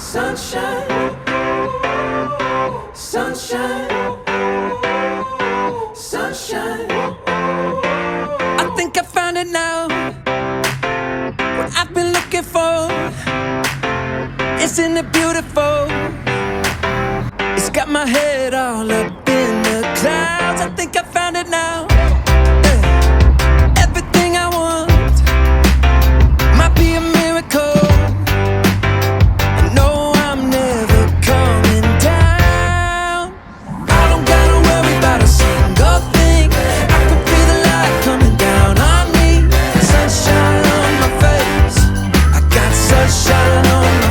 Sunshine, sunshine, sunshine. I think I found it now. What I've been looking for. Isn't it beautiful? It's got my head all up in the clouds. I think I found it now. Everything I want might be a miracle. No, I'm never coming down. I don't gotta worry about a single thing. I can feel the light coming down on me. Sunshine on my face. I got sunshine on my